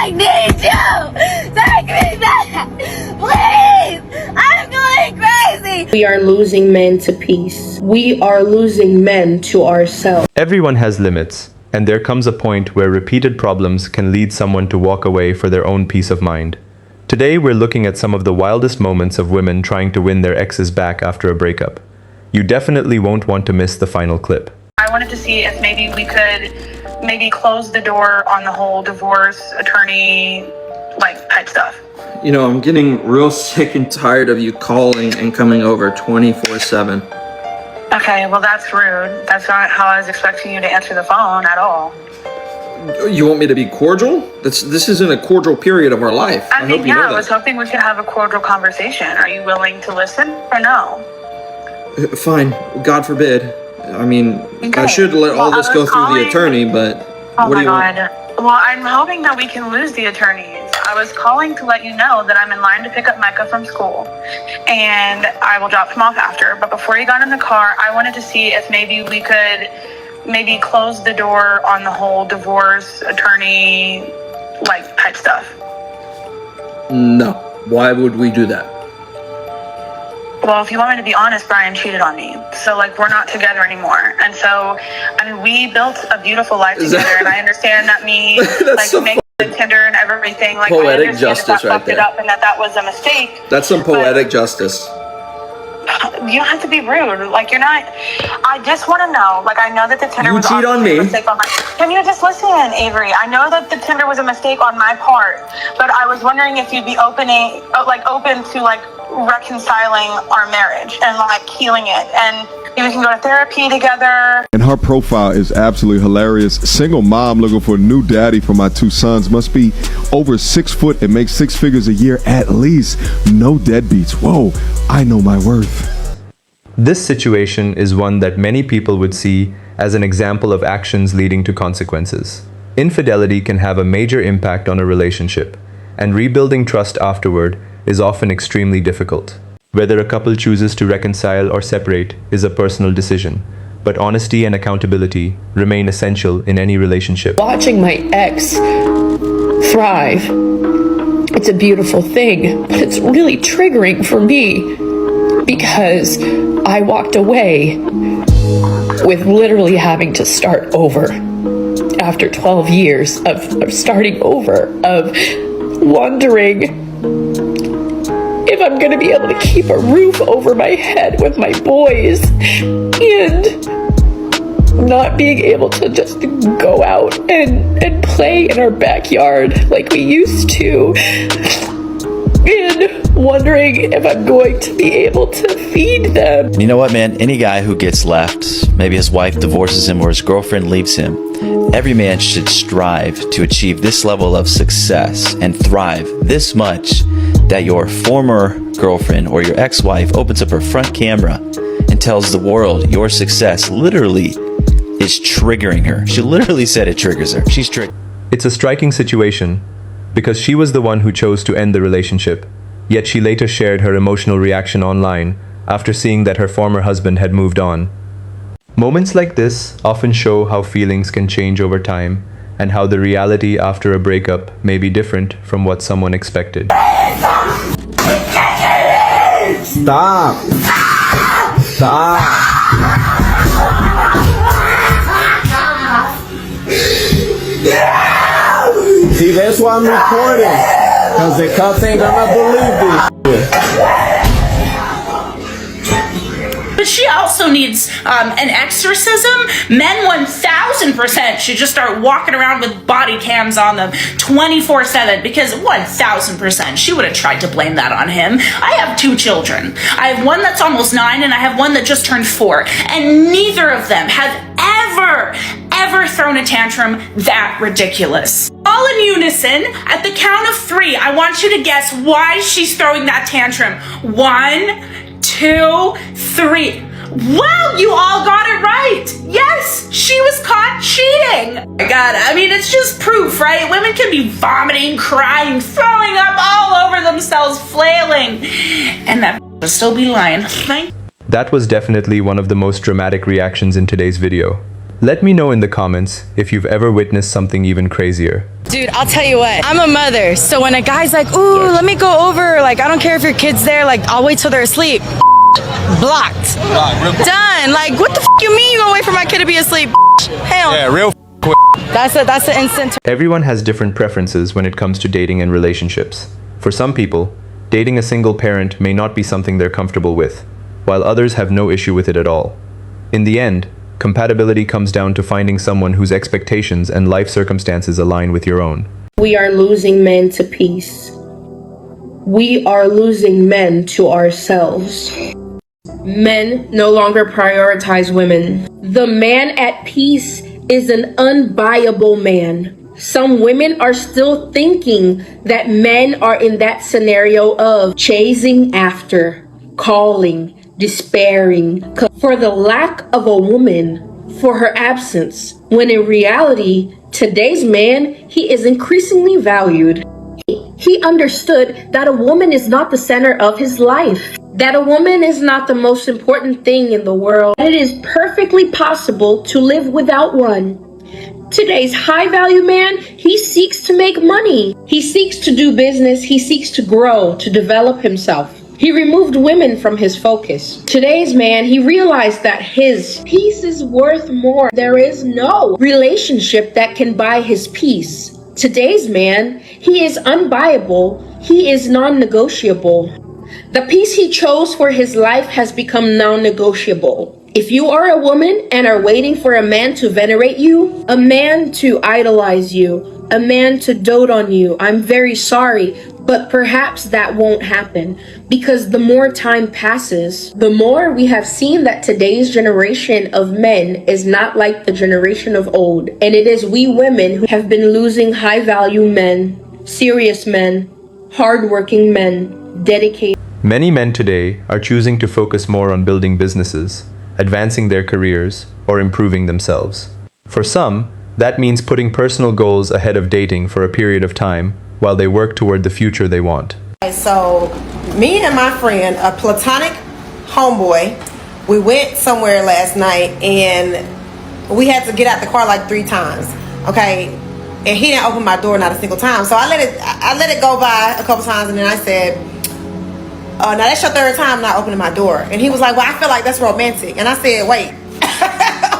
I need you! Take me back! Please! I'm going crazy! We are losing men to peace. We are losing men to ourselves. Everyone has limits, and there comes a point where repeated problems can lead someone to walk away for their own peace of mind. Today, we're looking at some of the wildest moments of women trying to win their exes back after a breakup. You definitely won't want to miss the final clip. I wanted to see if maybe we could close the door on the whole divorce attorney type stuff. You know, I'm getting real sick and tired of you calling and coming over 24/7. Okay, well that's rude. That's not how I was expecting you to answer the phone at all. You want me to be cordial? This isn't a cordial period of our life. I mean, hope you know I that. was hoping we could have a cordial conversation. Are you willing to listen or no? Fine. God forbid. I mean, Okay. I should let all this go through the attorney, but Oh what do my you want? God. Well, I'm hoping that we can lose the attorneys. I was calling to let you know that I'm in line to pick up Micah from school, and I will drop him off after. But before you got in the car, I wanted to see if maybe we could close the door on the whole divorce attorney type stuff. No. Why would we do that? Well, if you want me to be honest, Brian cheated on me. So, we're not together anymore. And so, I mean, we built a beautiful life together, and I understand that me, so making the Tinder and everything, I poetic understand justice that right fucked it there. up and that was a mistake. That's some poetic justice. You don't have to be rude. You're not. I just want to know. I know that the Tinder You was cheat on obviously me. a mistake on my. Can you just listen, Avery? I know that the Tinder was a mistake on my part, but I was wondering if you'd be open to reconciling our marriage and healing it, and we can go to therapy together. And her profile is absolutely hilarious. Single mom looking for a new daddy for my 2 sons. Must be over 6 foot and make 6 figures a year at least. No deadbeats. Whoa, I know my worth. This situation is one that many people would see as an example of actions leading to consequences. Infidelity can have a major impact on a relationship, and rebuilding trust afterward is often extremely difficult. Whether a couple chooses to reconcile or separate is a personal decision, but honesty and accountability remain essential in any relationship. Watching my ex thrive, it's a beautiful thing, but it's really triggering for me because I walked away with literally having to start over after 12 years of starting over, of wondering if I'm gonna be able to keep a roof over my head with my boys and not being able to just go out and play in our backyard like we used to, and wondering if I'm going to be able to feed them. You know what, man? Any guy who gets left, maybe his wife divorces him or his girlfriend leaves him, every man should strive to achieve this level of success and thrive this much that your former girlfriend or your ex-wife opens up her front camera and tells the world your success literally is triggering her. She literally said it triggers her. She's triggered. It's a striking situation because she was the one who chose to end the relationship, yet she later shared her emotional reaction online after seeing that her former husband had moved on. Moments like this often show how feelings can change over time and how the reality after a breakup may be different from what someone expected. Stop. Stop. See, that's why I'm recording. Because the cops ain't gonna believe this shit. But she also needs an exorcism. Men 1000% should just start walking around with body cams on them 24/7, because 1000% she would have tried to blame that on him. I have 2 children. I have one that's almost 9 and I have one that just turned 4, and neither of them have ever thrown a tantrum that ridiculous. All in unison, at the count of 3, I want you to guess why she's throwing that tantrum. 1, 2, 3. Wow, you all got it right. Yes, she was caught cheating. Oh my God, I mean, it's just proof, right? Women can be vomiting, crying, throwing up all over themselves, flailing, and that will still be lying. That was definitely one of the most dramatic reactions in today's video. Let me know in the comments if you've ever witnessed something even crazier. Dude, I'll tell you what, I'm a mother, so when a guy's like, ooh, let me go over, like, I don't care if your kid's there, like, I'll wait till they're asleep. Blocked. Done. Like, what the f*** you mean you gonna wait for my kid to be asleep? Hell. Yeah, real quick. That's the instant. Everyone has different preferences when it comes to dating and relationships. For some people, dating a single parent may not be something they're comfortable with, while others have no issue with it at all. In the end, compatibility comes down to finding someone whose expectations and life circumstances align with your own. We are losing men to peace. We are losing men to ourselves. Men no longer prioritize women. The man at peace is an unbuyable man. Some women are still thinking that men are in that scenario of chasing after, calling, despairing for the lack of a woman, for her absence, when in reality, today's man, he is increasingly valued. He understood that a woman is not the center of his life, that a woman is not the most important thing in the world. It is perfectly possible to live without one. Today's high value man, he seeks to make money. He seeks to do business. He seeks to grow, to develop himself. He removed women from his focus. Today's man, he realized that his peace is worth more. There is no relationship that can buy his peace. Today's man, he is unbuyable. He is non-negotiable. The peace he chose for his life has become non-negotiable. If you are a woman and are waiting for a man to venerate you, a man to idolize you, a man to dote on you, I'm very sorry, but perhaps that won't happen, because the more time passes, the more we have seen that today's generation of men is not like the generation of old. And it is we women who have been losing high value men, serious men, hardworking men, dedicated. Many men today are choosing to focus more on building businesses, advancing their careers, or improving themselves. For some, that means putting personal goals ahead of dating for a period of time while they work toward the future they want. So, me and my friend, a platonic homeboy, we went somewhere last night and we had to get out the car like 3 times, okay? And he didn't open my door not a single time. So I let it go by a couple times, and then I said, now that's your 3rd time not opening my door. And he was like, well, I feel like that's romantic. And I said, wait,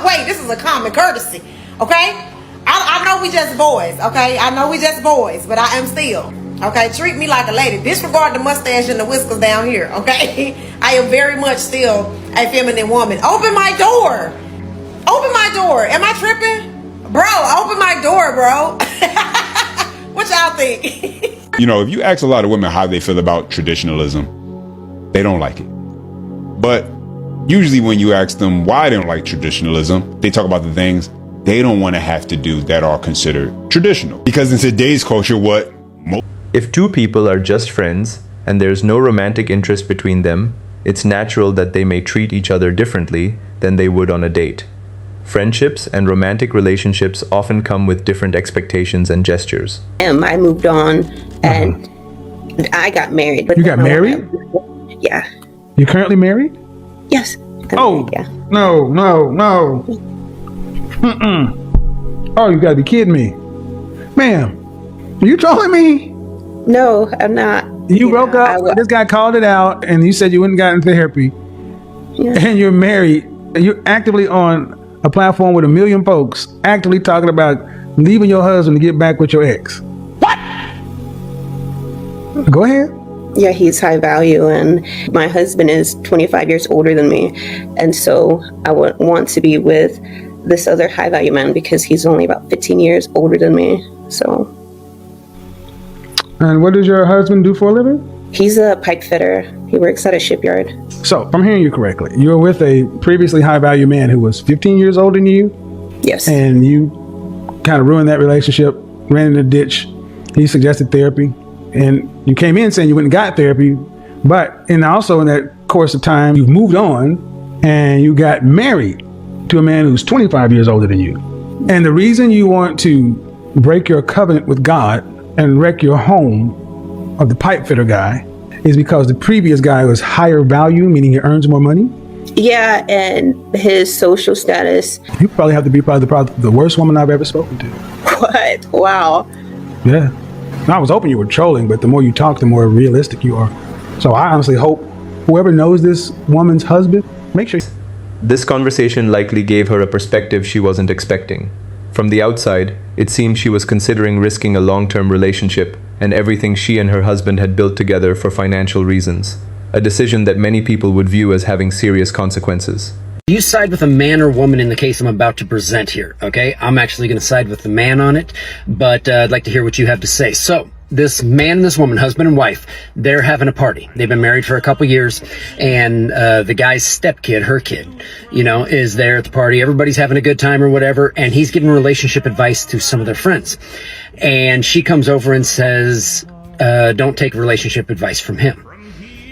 wait, this is a common courtesy, okay? I know we just boys, okay? I know we just boys, but I am still, okay? Treat me like a lady. Disregard the mustache and the whiskers down here, okay? I am very much still a feminine woman. Open my door. Open my door. Am I tripping? Bro, open my door, bro. What y'all think? You know, if you ask a lot of women how they feel about traditionalism, they don't like it. But usually when you ask them why they don't like traditionalism, they talk about the things they don't want to have to do that are considered traditional. Because in today's culture, if two people are just friends and there's no romantic interest between them, it's natural that they may treat each other differently than they would on a date. Friendships and romantic relationships often come with different expectations and gestures. I moved on and I got married. You got married? Yeah. You currently married? Yes. Oh, yeah. No. Oh, you gotta be kidding me. Ma'am, are you trolling me? No, I'm not. You broke up, this guy called it out, and you said you went and got in therapy. Yeah. And you're married, and you're actively on a platform with 1 million folks, actively talking about leaving your husband to get back with your ex. What? Go ahead. Yeah, he's high value, and my husband is 25 years older than me. And so I would want to be with this other high value man because he's only about 15 years older than me. So. And what does your husband do for a living? He's a pipe fitter. He works at a shipyard. So, if I'm hearing you correctly, you're with a previously high value man who was 15 years older than you? Yes. And you kind of ruined that relationship, ran in a ditch. He suggested therapy. And you came in saying you went and got therapy, but also in that course of time, you moved on and you got married to a man who's 25 years older than you. And the reason you want to break your covenant with God and wreck your home of the pipe fitter guy is because the previous guy was higher value, meaning he earns more money, Yeah, and his social status. You probably have to be probably the worst woman I've ever spoken to. What? Wow. Yeah. I was hoping you were trolling, but the more you talk, the more realistic you are. So I honestly hope whoever knows this woman's husband, make sure. This conversation likely gave her a perspective she wasn't expecting. From the outside, it seemed she was considering risking a long-term relationship and everything she and her husband had built together for financial reasons, a decision that many people would view as having serious consequences. You side with a man or woman in the case I'm about to present here, okay? I'm actually going to side with the man on it, but I'd like to hear what you have to say. So, this man and this woman, husband and wife, they're having a party. They've been married for a couple years, and the guy's stepkid, her kid, you know, is there at the party. Everybody's having a good time or whatever, and he's giving relationship advice to some of their friends. And she comes over and says, don't take relationship advice from him.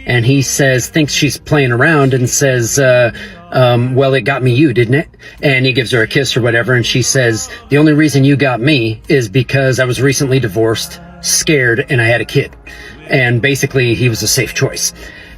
And he says, thinks she's playing around and says, well, it got me you, didn't it? And he gives her a kiss or whatever. And she says, the only reason you got me is because I was recently divorced, scared, and I had a kid. And basically he was a safe choice.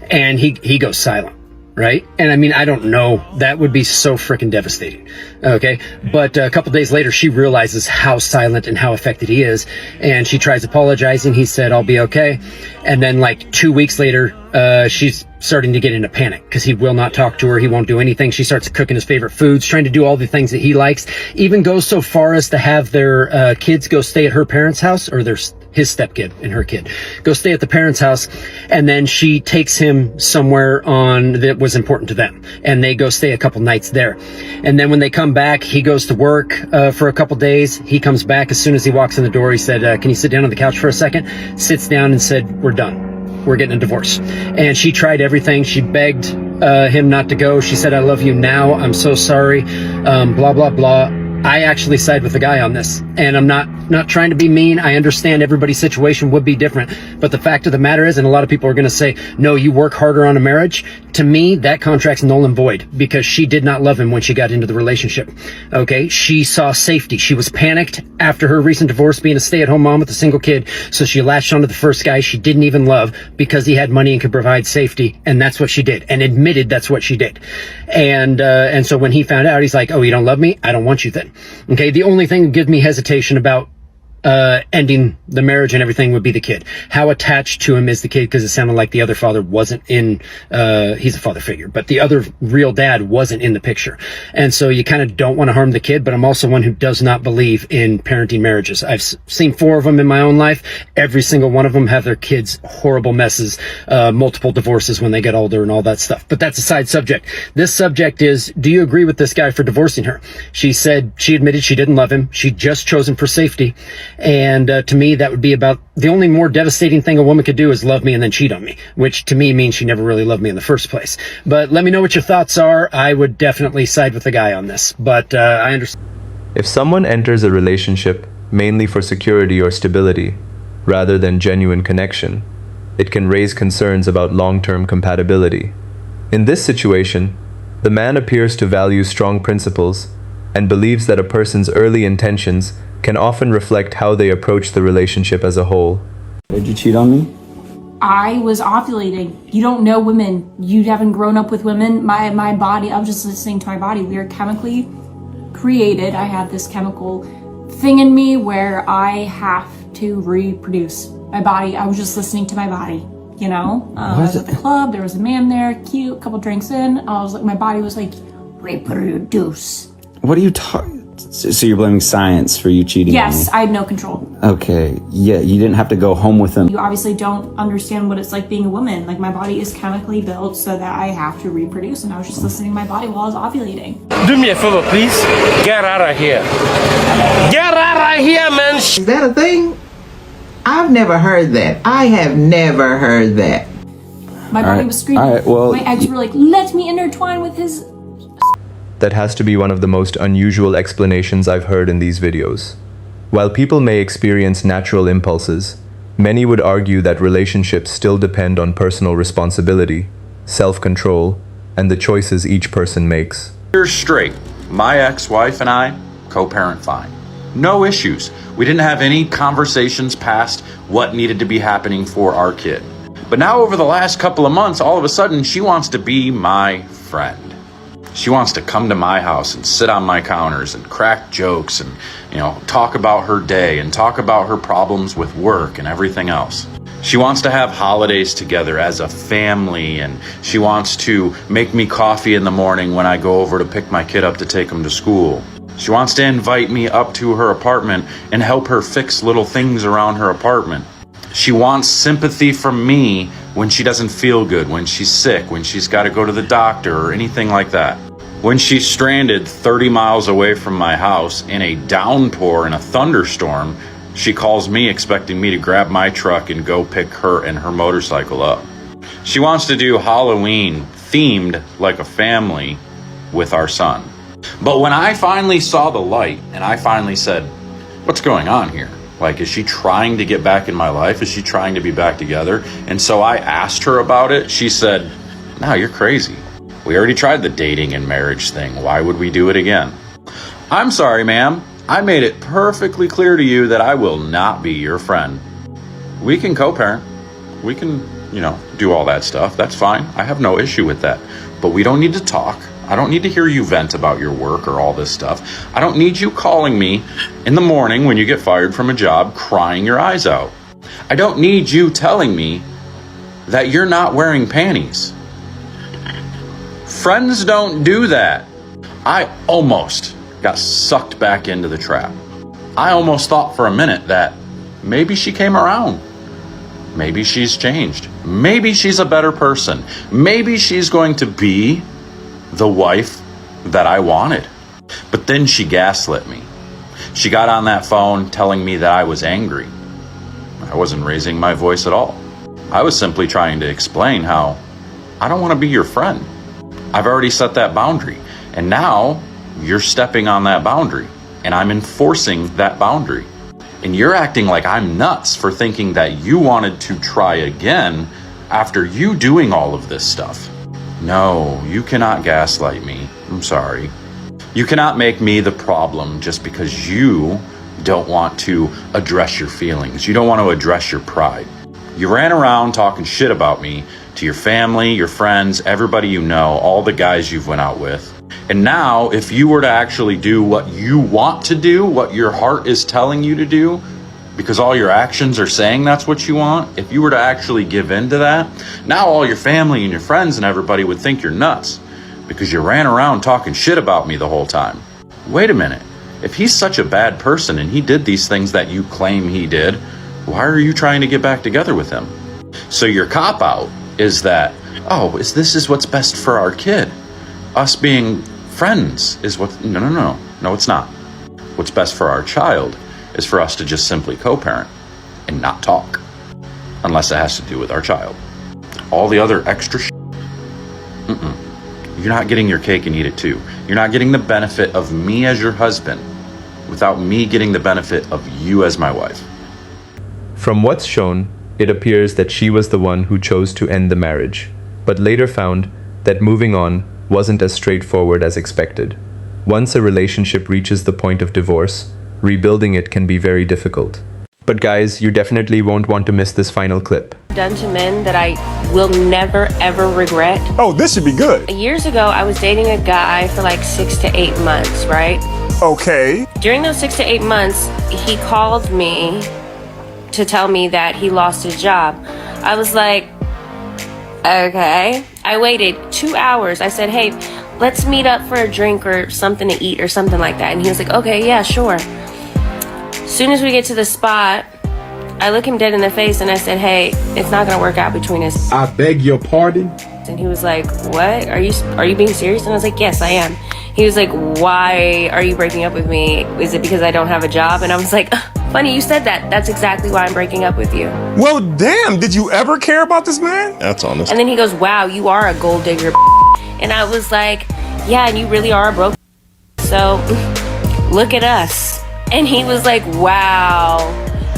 And he goes silent. Right? And I mean, I don't know. That would be so freaking devastating. Okay. But a couple days later, she realizes how silent and how affected he is. And she tries apologizing. He said, I'll be okay. And then like 2 weeks later, she's starting to get into panic because he will not talk to her. He won't do anything. She starts cooking his favorite foods, trying to do all the things that he likes, even goes so far as to have their kids go stay at her parents' house, or his stepkid and her kid go stay at the parents' house. And then she takes him somewhere that was important to them. And they go stay a couple nights there. And then when they come back, he goes to work for a couple days. He comes back. As soon as he walks in the door, he said, can you sit down on the couch for a second? Sits down and said, we're done. We're getting a divorce. And she tried everything. She begged him not to go. She said, I love you now. I'm so sorry. Blah, blah, blah. I actually side with the guy on this, and I'm not trying to be mean. I understand everybody's situation would be different, but the fact of the matter is, and a lot of people are going to say, no, you work harder on a marriage. To me, that contract's null and void because she did not love him when she got into the relationship. Okay. She saw safety. She was panicked after her recent divorce, being a stay-at-home mom with a single kid. So she latched onto the first guy she didn't even love because he had money and could provide safety. And that's what she did, and admitted that's what she did. And so when he found out, he's like, oh, you don't love me? I don't want you then. Okay, the only thing that gives me hesitation about ending the marriage and everything would be the kid. How attached to him is the kid? Because it sounded like the other father wasn't in, he's a father figure, but the other real dad wasn't in the picture. And so you kind of don't want to harm the kid, but I'm also one who does not believe in parenting marriages. I've seen 4 of them in my own life. Every single one of them have their kids horrible messes, multiple divorces when they get older and all that stuff. But that's a side subject. This subject is, do you agree with this guy for divorcing her? She said she admitted she didn't love him. She just chose him for safety. And to me, that would be about the only more devastating thing a woman could do is love me and then cheat on me, which to me means she never really loved me in the first place. But let me know what your thoughts are. I would definitely side with the guy on this, but I understand. If someone enters a relationship mainly for security or stability, rather than genuine connection, it can raise concerns about long-term compatibility. In this situation, the man appears to value strong principles and believes that a person's early intentions can often reflect how they approach the relationship as a whole. Did you cheat on me? I was ovulating. You don't know women. You haven't grown up with women. My body, I was just listening to my body. We are chemically created. I have this chemical thing in me where I have to reproduce. My body, I was just listening to my body, you know? I was at the club, there was a man there, cute, couple drinks in. I was like, my body was like, reproduce. What are you talking? So you're blaming science for you cheating on me? Yes, I had no control. Okay, yeah, you didn't have to go home with him. You obviously don't understand what it's like being a woman. Like, my body is chemically built so that I have to reproduce, and I was just listening to my body while I was ovulating. Do me a favor, please. Get out of here. Get out of here, man. Is that a thing? I've never heard that. I have never heard that. My body was screaming. All right, well, my eggs were like, let me intertwine with his... That has to be one of the most unusual explanations I've heard in these videos. While people may experience natural impulses, many would argue that relationships still depend on personal responsibility, self-control, and the choices each person makes. Here's straight. My ex-wife and I co-parent fine. No issues. We didn't have any conversations past what needed to be happening for our kid. But now over the last couple of months, all of a sudden, she wants to be my friend. She wants to come to my house and sit on my counters and crack jokes and, talk about her day and talk about her problems with work and everything else. She wants to have holidays together as a family, and she wants to make me coffee in the morning when I go over to pick my kid up to take him to school. She wants to invite me up to her apartment and help her fix little things around her apartment. She wants sympathy from me when she doesn't feel good, when she's sick, when she's got to go to the doctor or anything like that. When she's stranded 30 miles away from my house in a downpour and a thunderstorm, she calls me expecting me to grab my truck and go pick her and her motorcycle up. She wants to do Halloween themed like a family with our son. But when I finally saw the light and I finally said, what's going on here? Like, is she trying to get back in my life? Is she trying to be back together? And so I asked her about it. She said, no, you're crazy. We already tried the dating and marriage thing. Why would we do it again? I'm sorry, ma'am. I made it perfectly clear to you that I will not be your friend. We can co-parent. We can, do all that stuff. That's fine. I have no issue with that. But we don't need to talk. I don't need to hear you vent about your work or all this stuff. I don't need you calling me in the morning when you get fired from a job crying your eyes out. I don't need you telling me that you're not wearing panties. Friends don't do that. I almost got sucked back into the trap. I almost thought for a minute that maybe she came around. Maybe she's changed. Maybe she's a better person. Maybe she's going to be the wife that I wanted. But then she gaslit me. She got on that phone telling me that I was angry. I wasn't raising my voice at all. I was simply trying to explain how I don't want to be your friend. I've already set that boundary. And now you're stepping on that boundary, and I'm enforcing that boundary. And you're acting like I'm nuts for thinking that you wanted to try again after you doing all of this stuff. No, you cannot gaslight me. I'm sorry. You cannot make me the problem just because you don't want to address your feelings. You don't want to address your pride. You ran around talking shit about me to your family, your friends, everybody you know, all the guys you've went out with. And now, if you were to actually do what you want to do, what your heart is telling you to do, because all your actions are saying that's what you want, if you were to actually give in to that, now all your family and your friends and everybody would think you're nuts because you ran around talking shit about me the whole time. Wait a minute. If he's such a bad person and he did these things that you claim he did, why are you trying to get back together with him? So your cop-out is that, this is what's best for our kid. Us being friends is what... No, it's not. What's best for our child is for us to just simply co-parent and not talk. Unless it has to do with our child. All the other extra shit, you're not getting your cake and eat it too. You're not getting the benefit of me as your husband without me getting the benefit of you as my wife. From what's shown, it appears that she was the one who chose to end the marriage, but later found that moving on wasn't as straightforward as expected. Once a relationship reaches the point of divorce, rebuilding it can be very difficult. But guys, you definitely won't want to miss this final clip. Done to men that I will never ever regret. Oh, this should be good. Years ago, I was dating a guy for like 6 to 8 months, right? Okay. During those 6 to 8 months, he called me to tell me that he lost his job. I was like, okay. I waited 2 hours. I said, hey, let's meet up for a drink or something to eat or something like that. And he was like, okay, yeah, sure. As soon as we get to the spot, I look him dead in the face and I said, hey, it's not gonna work out between us. I beg your pardon? And he was like, what? Are you being serious? And I was like, yes, I am. He was like, why are you breaking up with me? Is it because I don't have a job? And I was like, funny you said that. That's exactly why I'm breaking up with you. Well, damn, did you ever care about this man? That's honest. And then he goes, wow, you are a gold digger. And I was like, yeah, and you really are a broke. So look at us. And he was like, wow,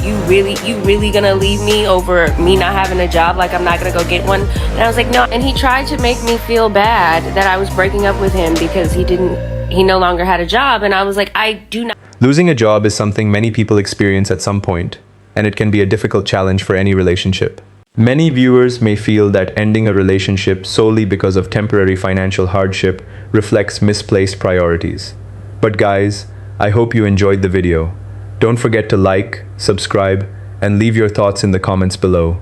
you really gonna leave me over me not having a job, like I'm not gonna go get one? And I was like, no. And he tried to make me feel bad that I was breaking up with him because he no longer had a job. And I was like, I do not. Losing a job is something many people experience at some point, and it can be a difficult challenge for any relationship. Many viewers may feel that ending a relationship solely because of temporary financial hardship reflects misplaced priorities. But guys, I hope you enjoyed the video. Don't forget to like, subscribe, and leave your thoughts in the comments below.